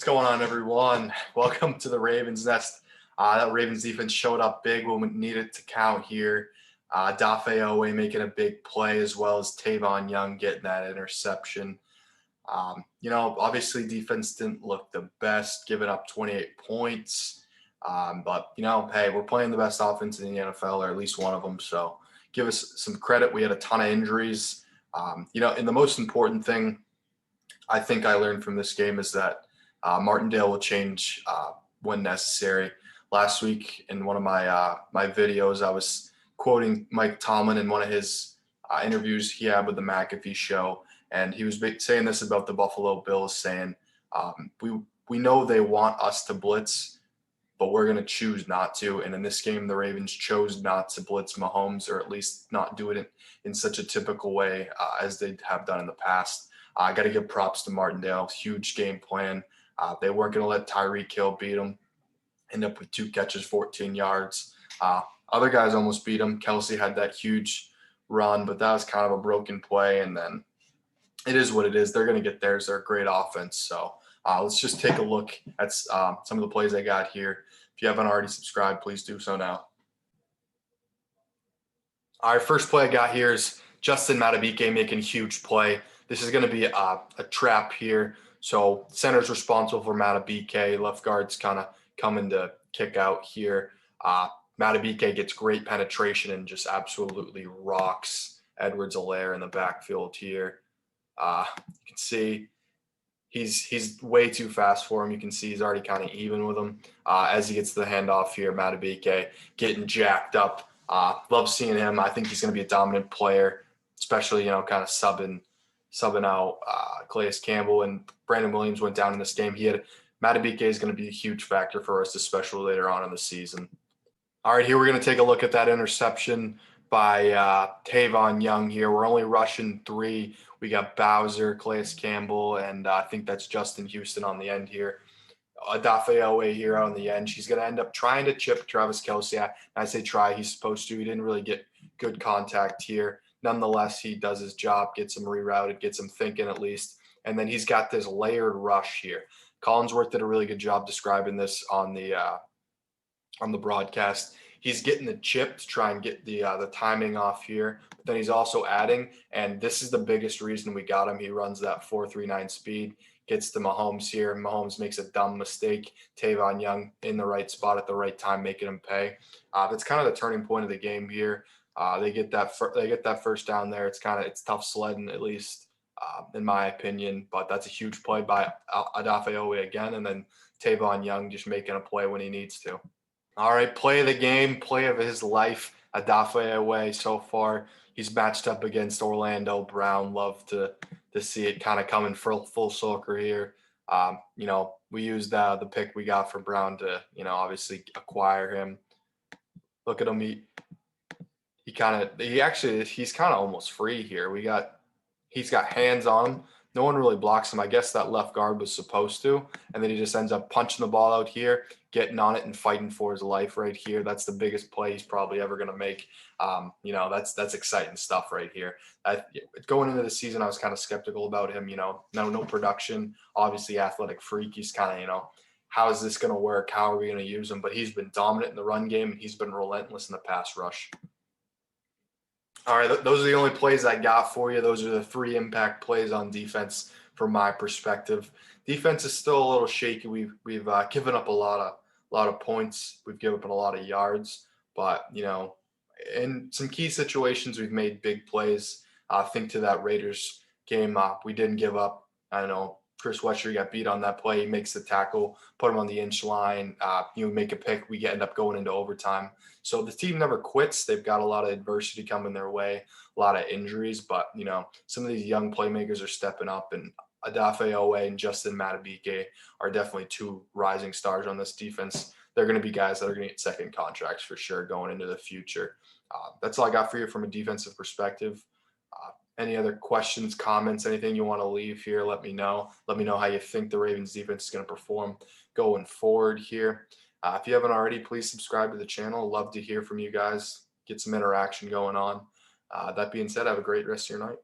going on, everyone? Welcome to the Ravens Nest. That Ravens defense showed up big when we needed to count here. Odafe making a big play, as well as Tavon Young getting that interception. Obviously defense didn't look the best, giving up 28 points. But hey, we're playing the best offense in the NFL, or at least one of them. So give us some credit. We had a ton of injuries. And the most important thing I think I learned from this game is that Martindale will change when necessary. Last week in one of my videos, I was quoting Mike Tomlin in one of his interviews he had with the McAfee show, and he was saying this about the Buffalo Bills, saying we know they want us to blitz, but we're going to choose not to. And in this game, the Ravens chose not to blitz Mahomes, or at least not do it in such a typical way as they have done in the past. I got to give props to Martindale. Huge game plan. They weren't going to let Tyreek Hill beat him. End up with 2 catches, 14 yards. Other guys almost beat him. Kelsey had that huge run, but that was kind of a broken play. And then it is what it is. They're going to get theirs. They're a great offense. So let's just take a look at some of the plays I got here. If you haven't already subscribed, please do so now. All right, first play I got here is Justin Madubike making a huge play. This is going to be a trap here. So center's responsible for Madubike. Left guard's kind of coming to kick out here. Madubike gets great penetration and just absolutely rocks Edwards-Helaire in the backfield here. You can see he's way too fast for him. You can see he's already kind of even with him. As he gets the handoff here, Madubike getting jacked up. Love seeing him. I think he's going to be a dominant player, especially, kind of subbing out Calais Campbell, and Brandon Williams went down in this game. Madubike is going to be a huge factor for us, especially later on in the season. All right, here we're going to take a look at that interception by Tavon Young here. We're only rushing 3. We got Bowser, Calais Campbell, and I think that's Justin Houston on the end here. Odafe here on the end. She's going to end up trying to chip Travis Kelsey. I say try. He's supposed to. He didn't really get good contact here. Nonetheless, he does his job, gets him rerouted, gets him thinking at least. And then he's got this layered rush here. Collinsworth did a really good job describing this on the broadcast. He's getting the chip to try and get the timing off here, but then he's also adding, and this is the biggest reason we got him. He runs that 4.39 speed, gets to Mahomes here. Mahomes makes a dumb mistake. Tavon Young in the right spot at the right time, making him pay. That's kind of the turning point of the game here. They get that first down there. It's tough sledding, at least in my opinion, but that's a huge play by Odafe again, and then Tavon Young just making a play when he needs to. All right, play of the game, play of his life, Odafe so far. He's matched up against Orlando Brown. Love to see it kind of coming full circle here. We used the pick we got for Brown to, obviously acquire him. Look at him. He's kind of almost free here. He's got hands on him. No one really blocks him. I guess that left guard was supposed to. And then he just ends up punching the ball out here, getting on it and fighting for his life right here. That's the biggest play he's probably ever going to make. That's exciting stuff right here. Going into the season, I was kind of skeptical about him. No production, obviously athletic freak. He's kind of, how is this going to work? How are we going to use him? But he's been dominant in the run game, and he's been relentless in the pass rush. All right, those are the only plays I got for you. Those are the 3 impact plays on defense from my perspective. Defense is still a little shaky. We've given up a lot of points. We've given up a lot of yards, but in some key situations we've made big plays. Think to that Raiders game. We didn't give up. I don't know. Chris Wetcher got beat on that play. He makes the tackle, put him on the inch line. Make a pick. We end up going into overtime. So the team never quits. They've got a lot of adversity coming their way, a lot of injuries. But, some of these young playmakers are stepping up. And Odafe and Justin Madubike are definitely 2 rising stars on this defense. They're going to be guys that are going to get second contracts for sure going into the future. That's all I got for you from a defensive perspective. Any other questions, comments, anything you want to leave here, let me know. Let me know how you think the Ravens defense is going to perform going forward here. If you haven't already, please subscribe to the channel. Love to hear from you guys, get some interaction going on. That being said, have a great rest of your night.